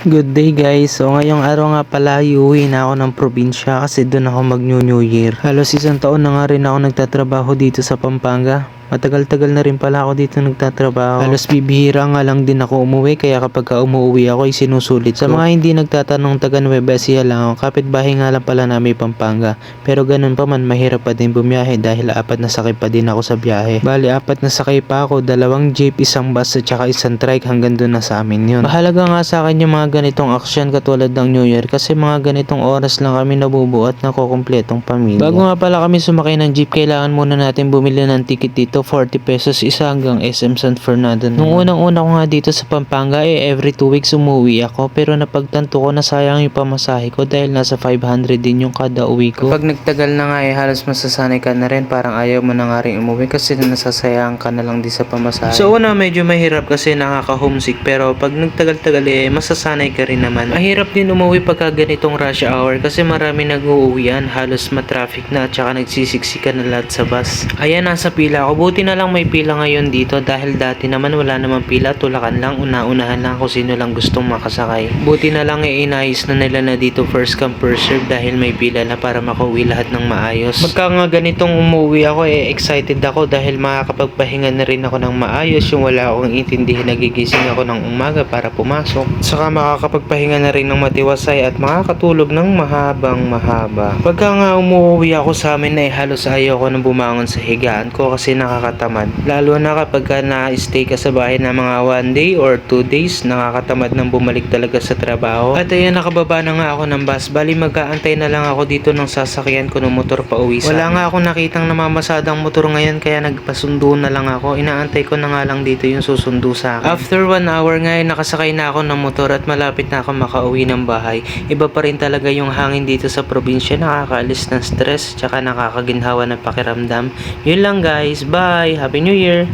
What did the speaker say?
Good day guys. So ngayong araw nga pala uuwi na ako ng probinsya kasi doon ako mag New Year. Halos isang taon na nga rin ako nagtatrabaho dito sa Pampanga. Matagal-tagal na rin pala ako dito nagtatrabaho. Halos bibihira nga lang din ako umuwi kaya kapag umuwi ako ay sinusulit. Sa mga hindi nagtatanong, taga Nueva Ecija lang ako. Kapitbahay nga lang pala namin Pampanga. Pero ganun pa man, mahirap pa din bumiyahe dahil 4 na sakay pa din ako sa biyahe. Bali 4 na sakay pa ako, 2 jeep, 1 bus at saka 1 trike hanggang doon na sa amin yun. Mahalaga nga sa akin yung mga ganitong aksyon katulad ng New Year kasi mga ganitong oras lang kami nabubuo at nakukumpletong pamilya. Bago nga pala kami sumakay ng jeep, kailangan muna natin bumili ng ticket dito. 40 pesos isa hanggang SM San Fernando. Nung unang-una ko nga dito sa Pampanga every 2 weeks umuwi ako, pero napagtanto ko na sayang yung pamasahe ko dahil nasa 500 din yung kada uwi ko. Kapag nagtagal na nga halos masasanay ka na rin, parang ayaw mo na nga rin umuwi kasi nasasayang ka na lang din sa pamasahe. So una medyo mahirap kasi nakaka-homesick, pero pag nagtagal-tagal masasanay ka rin naman. Mahirap din umuwi pagka ganitong rush hour kasi marami nag-uuwian, halos matraffic na at saka nagsisiksikan na lahat sa bus. Ayan, nasa pila ako. Buti na lang may pila ngayon dito dahil dati naman wala namang pila, tulakan lang, una-unahan lang kung sino lang gustong makasakay. Buti na lang inayos na nila na dito first come first serve dahil may pila na para makauwi lahat ng maayos. Pagka nga ganitong umuwi ako excited ako dahil makakapagpahinga na rin ako ng maayos, yung wala akong intindihin, nagigising ako ng umaga para pumasok. Saka makakapagpahinga na rin ng matiwasay at makakatulog ng mahabang mahaba. Pagka nga umuwi ako sa amin halos ayaw ko nang bumangon sa higaan ko kasi nakakatamad. Lalo na kapag na-stay ka sa bahay na mga 1 day or 2 days, nakakatamad nang bumalik talaga sa trabaho. At ayan, nakababa na nga ako ng bus. Bali mag-aantay na lang ako dito ng sasakyan ko ng motor pa uwi sa amin. Wala nga akong nakitang namamasadang motor ngayon kaya nagpasundo na lang ako. Inaantay ko na nga lang dito yung susundo sa akin. After 1 hour nga nakasakay na ako ng motor at malapit na ako makauwi ng bahay. Iba pa rin talaga yung hangin dito sa probinsya, nakakaalis ng stress tsaka nakakaginhawa ng pakiramdam. Yun lang guys, bye! Happy New Year!